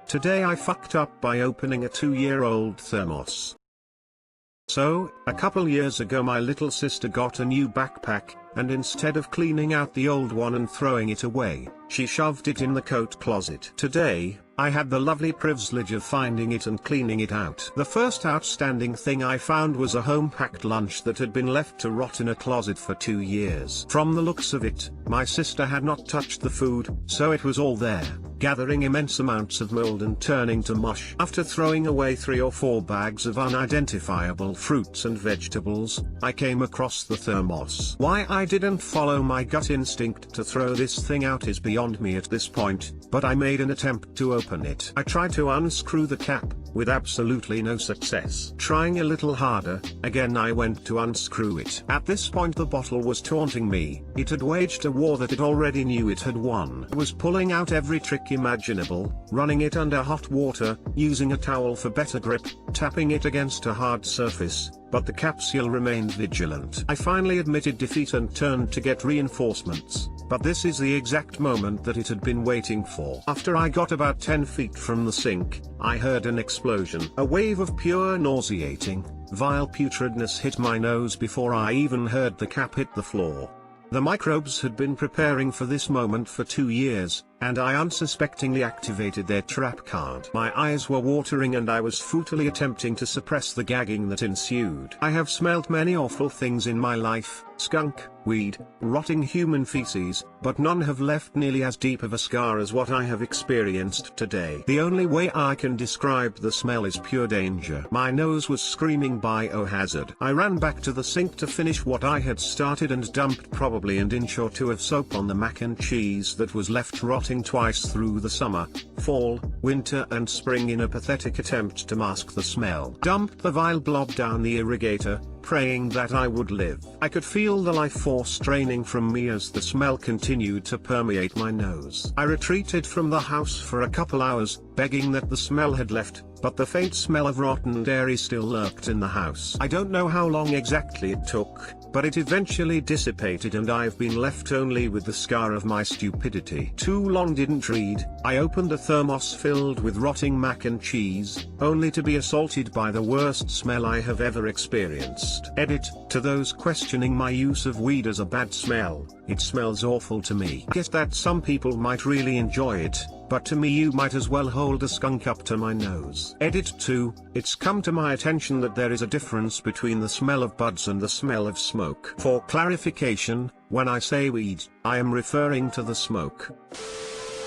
Today I fucked up by opening a 2-year-old thermos. So, a couple years ago my little sister got a new backpack, and instead of cleaning out the old one and throwing it away, she shoved it in the coat closet. Today, I had the lovely privilege of finding it and cleaning it out. The first outstanding thing I found was a home-packed lunch that had been left to rot in a closet for 2 years. From the looks of it, my sister had not touched the food, so it was all there, gathering immense amounts of mold and turning to mush. After throwing away 3 or 4 bags of unidentifiable fruits and vegetables, I came across the thermos. Why I didn't follow my gut instinct to throw this thing out is beyond me at this point, but I made an attempt to open it. I tried to unscrew the cap, with absolutely no success. Trying a little harder, again I went to unscrew it. At this point the bottle was taunting me. It had waged a war that it already knew it had won. I was pulling out every trick imaginable, running it under hot water, using a towel for better grip, tapping it against a hard surface, but the capsule remained vigilant. I finally admitted defeat and turned to get reinforcements, but this is the exact moment that it had been waiting for. After I got about 10 feet from the sink, I heard an explosion. A wave of pure nauseating, vile putridness hit my nose before I even heard the cap hit the floor. The microbes had been preparing for this moment for 2 years, and I unsuspectingly activated their trap card. My eyes were watering and I was futilely attempting to suppress the gagging that ensued. I have smelled many awful things in my life, skunk, weed, rotting human feces, but none have left nearly as deep of a scar as what I have experienced today. The only way I can describe the smell is pure danger. My nose was screaming biohazard. I ran back to the sink to finish what I had started and dumped probably an inch or 2 of soap on the mac and cheese that was left rotting twice through the summer, fall, winter and spring in a pathetic attempt to mask the smell. Dumped the vile blob down the irrigator, praying that I would live. I could feel the life force draining from me as the smell continued to permeate my nose. I retreated from the house for a couple hours, begging that the smell had left, but the faint smell of rotten dairy still lurked in the house. I don't know how long exactly it took, but it eventually dissipated and I've been left only with the scar of my stupidity. Too long didn't read. I opened a thermos filled with rotting mac and cheese, only to be assaulted by the worst smell I have ever experienced. Edit: to those questioning my use of weed as a bad smell, it smells awful to me. Guess that some people might really enjoy it, but to me you might as well hold a skunk up to my nose. Edit 2, it's come to my attention that there is a difference between the smell of buds and the smell of smoke. For clarification, when I say weed, I am referring to the smoke.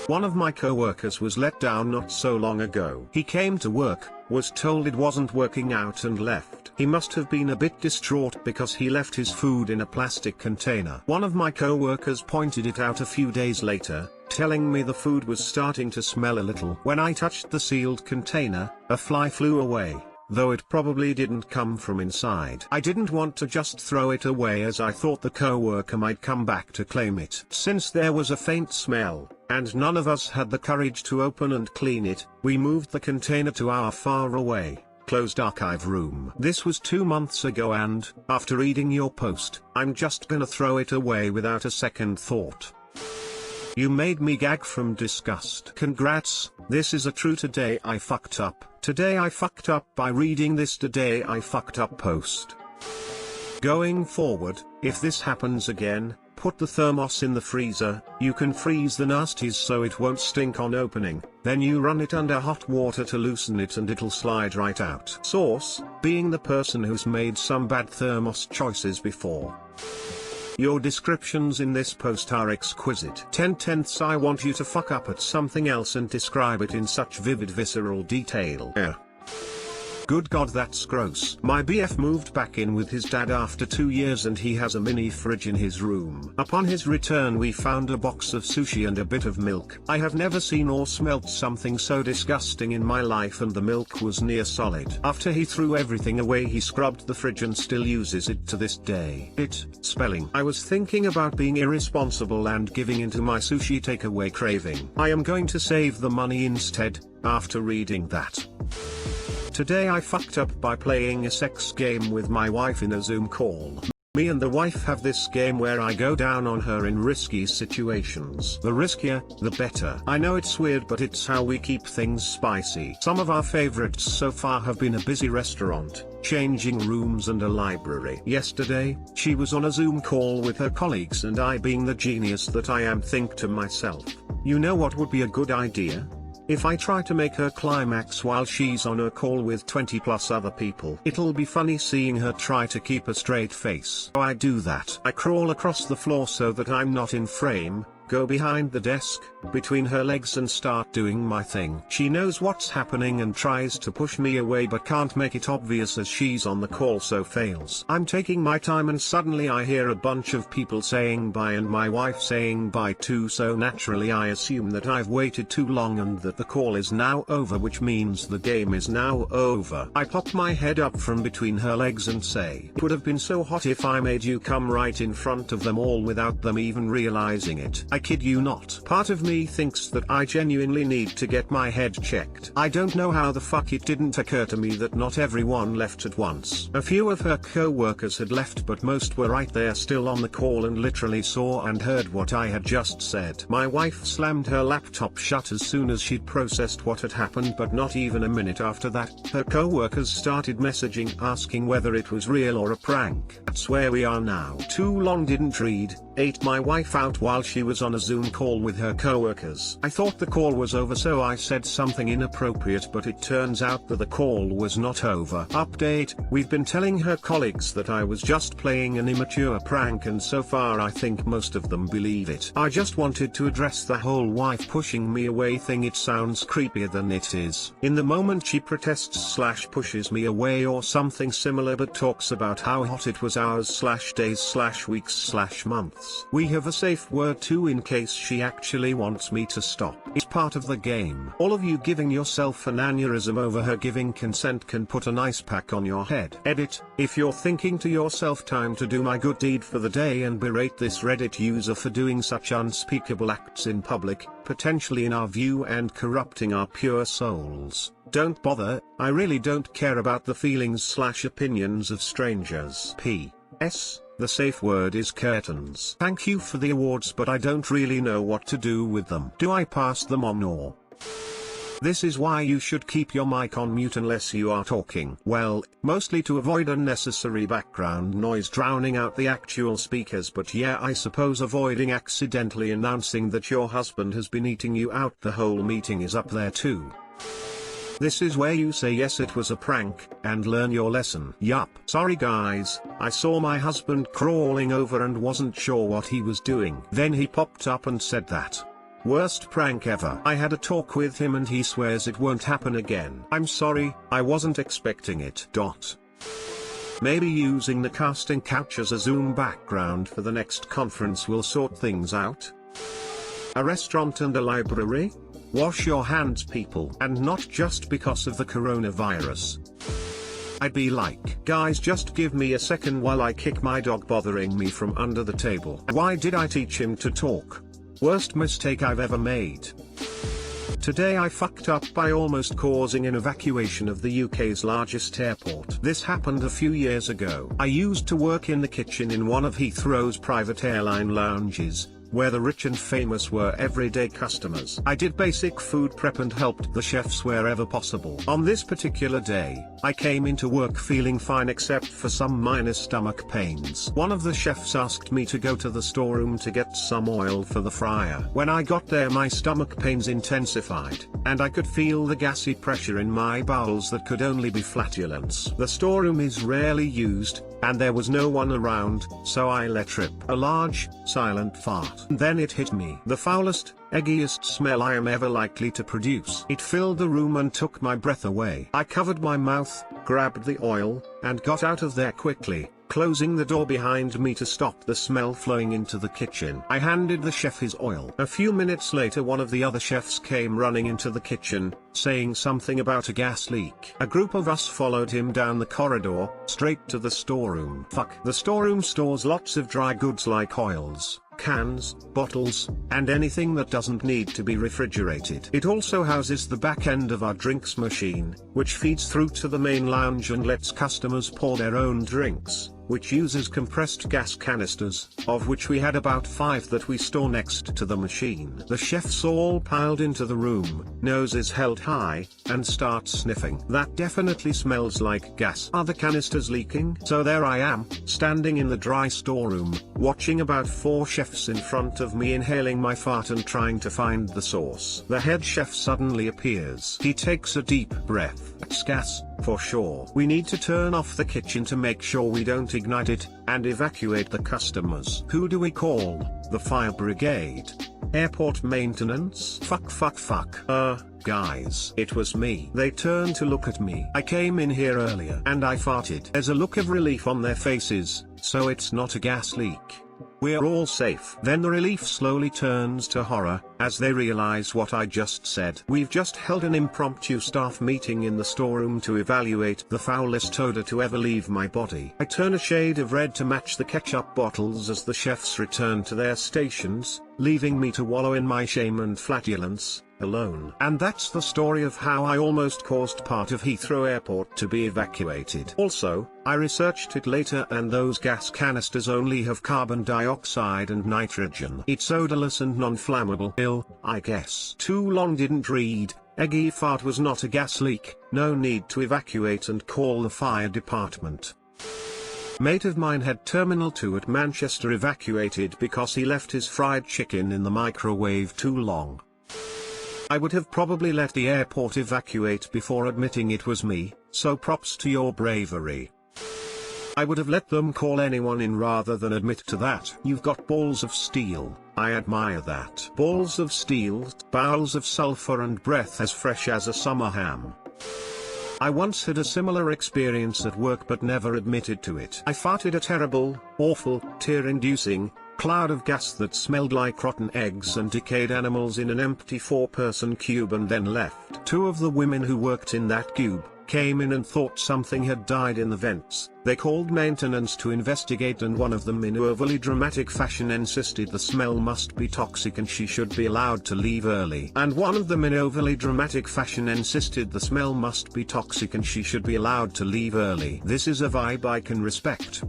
One of my coworkers was let down not so long ago. He came to work, was told it wasn't working out and left. He must have been a bit distraught because he left his food in a plastic container. One of my coworkers pointed it out a few days later, telling me the food was starting to smell a little. When I touched the sealed container, a fly flew away, though it probably didn't come from inside. I didn't want to just throw it away as I thought the coworker might come back to claim it. Since there was a faint smell, and none of us had the courage to open and clean it, we moved the container to our far away, closed archive room. This was 2 months ago and, after reading your post, I'm just gonna throw it away without a second thought. You made me gag from disgust. Congrats, this is a true Today I Fucked Up. Today I fucked up by reading this Today I Fucked Up post. Going forward, if this happens again, put the thermos in the freezer. You can freeze the nasties so it won't stink on opening, then you run it under hot water to loosen it and it'll slide right out. Source, being the person who's made some bad thermos choices before. Your descriptions in this post are exquisite. 10/10 I want you to fuck up at something else and describe it in such vivid visceral detail. Good God, that's gross. My BF moved back in with his dad after 2 years and he has a mini fridge in his room. Upon his return we found a box of sushi and a bit of milk. I have never seen or smelt something so disgusting in my life, and the milk was near solid. After he threw everything away he scrubbed the fridge and still uses it to this day. Spelling. I was thinking about being irresponsible and giving into my sushi takeaway craving. I am going to save the money instead, after reading that. Today I fucked up by playing a sex game with my wife in a Zoom call. Me and the wife have this game where I go down on her in risky situations. The riskier, the better. I know it's weird, but it's how we keep things spicy. Some of our favorites so far have been a busy restaurant, changing rooms, and a library. Yesterday, she was on a Zoom call with her colleagues, and I, being the genius that I am, think to myself, you know what would be a good idea? If I try to make her climax while she's on a call with 20 plus other people. It'll be funny seeing her try to keep a straight face. So I do that. I crawl across the floor so that I'm not in frame, go behind the desk, between her legs, and start doing my thing. She knows what's happening and tries to push me away, but can't make it obvious as she's on the call, so fails. I'm taking my time, and suddenly I hear a bunch of people saying bye and my wife saying bye too, so naturally I assume that I've waited too long and that the call is now over, which means the game is now over. I pop my head up from between her legs and say, it would have been so hot if I made you come right in front of them all without them even realizing it. I kid you not. Part of me thinks that I genuinely need to get my head checked. I don't know how the fuck it didn't occur to me that not everyone left at once. A few of her co-workers had left, but most were right there still on the call and literally saw and heard what I had just said. My wife slammed her laptop shut as soon as she'd processed what had happened, but not even a minute after that, her co-workers started messaging asking whether it was real or a prank. That's where we are now. Too long didn't read, ate my wife out while she was on a Zoom call with her co-workers. I thought the call was over, so I said something inappropriate, but it turns out that the call was not over. Update: we've been telling her colleagues that I was just playing an immature prank, and so far I think most of them believe it. I just wanted to address the whole wife pushing me away thing. It sounds creepier than it is. In the moment she protests / pushes me away or something similar, but talks about how hot it was hours / days / weeks / months. We have a safe word too in case she actually wants me to stop. It's part of the game. All of you giving yourself an aneurysm over her giving consent can put an ice pack on your head. Edit: if you're thinking to yourself, time to do my good deed for the day and berate this Reddit user for doing such unspeakable acts in public, potentially in our view and corrupting our pure souls, don't bother. I really don't care about the feelings / opinions of strangers. P.S. The safe word is curtains. Thank you for the awards, but I don't really know what to do with them. Do I pass them on or? This is why you should keep your mic on mute unless you are talking. Well, mostly to avoid unnecessary background noise drowning out the actual speakers, but yeah, I suppose avoiding accidentally announcing that your husband has been eating you out the whole meeting is up there too. This is where you say yes, it was a prank, and learn your lesson. Yup. Sorry guys, I saw my husband crawling over and wasn't sure what he was doing. Then he popped up and said that. Worst prank ever. I had a talk with him and he swears it won't happen again. I'm sorry, I wasn't expecting it. Maybe using the casting couch as a Zoom background for the next conference will sort things out. A restaurant and a library? Wash your hands, people. And not just because of the coronavirus. I'd be like, guys, just give me a second while I kick my dog bothering me from under the table. Why did I teach him to talk? Worst mistake I've ever made. Today I fucked up by almost causing an evacuation of the UK's largest airport. This happened a few years ago. I used to work in the kitchen in one of Heathrow's private airline lounges, where the rich and famous were everyday customers. I did basic food prep and helped the chefs wherever possible. On this particular day, I came into work feeling fine except for some minor stomach pains. One of the chefs asked me to go to the storeroom to get some oil for the fryer. When I got there, my stomach pains intensified, and I could feel the gassy pressure in my bowels that could only be flatulence. The storeroom is rarely used, and there was no one around, so I let rip a large, silent fart. And then it hit me. The foulest, eggiest smell I am ever likely to produce. It filled the room and took my breath away. I covered my mouth, grabbed the oil, and got out of there quickly, closing the door behind me to stop the smell flowing into the kitchen. I handed the chef his oil. A few minutes later, one of the other chefs came running into the kitchen, saying something about a gas leak. A group of us followed him down the corridor, straight to the storeroom. Fuck. The storeroom stores lots of dry goods like oils, cans, bottles, and anything that doesn't need to be refrigerated. It also houses the back end of our drinks machine, which feeds through to the main lounge and lets customers pour their own drinks. which uses compressed gas canisters, of which we had about 5 that we store next to the machine. The chefs all piled into the room, noses held high, and start sniffing. That definitely smells like gas. Are the canisters leaking? So there I am, standing in the dry storeroom, watching about 4 chefs in front of me inhaling my fart and trying to find the source. The head chef suddenly appears. He takes a deep breath. It's gas, for sure. We need to turn off the kitchen to make sure we don't ignite it, and evacuate the customers. Who do we call? The fire brigade? Airport maintenance? Fuck. Guys, it was me. They turned to look at me. I came in here earlier and I farted. There's a look of relief on their faces, so it's not a gas leak. We're all safe. Then the relief slowly turns to horror, as they realize what I just said. We've just held an impromptu staff meeting in the storeroom to evaluate the foulest odor to ever leave my body. I turn a shade of red to match the ketchup bottles as the chefs return to their stations, leaving me to wallow in my shame and flatulence, alone. And that's the story of how I almost caused part of Heathrow Airport to be evacuated. Also, I researched it later and those gas canisters only have carbon dioxide and nitrogen. It's odorless and non-flammable. I guess. Too long didn't read. Eggy fart was not a gas leak, no need to evacuate and call the fire department. Mate of mine had Terminal 2 at Manchester evacuated because he left his fried chicken in the microwave too long. I would have probably let the airport evacuate before admitting it was me, so props to your bravery. I would have let them call anyone in rather than admit to that. You've got balls of steel. I admire that. Balls of steel, bowels of sulfur and breath as fresh as a summer ham. I once had a similar experience at work but never admitted to it. I farted a terrible, awful, tear-inducing cloud of gas that smelled like rotten eggs and decayed animals in an empty 4-person cube and then left. 2 of the women who worked in that cube came in and thought something had died in the vents. They called maintenance to investigate and one of them in overly dramatic fashion insisted the smell must be toxic and she should be allowed to leave early. And one of them in overly dramatic fashion insisted the smell must be toxic and she should be allowed to leave early. This is a vibe I can respect.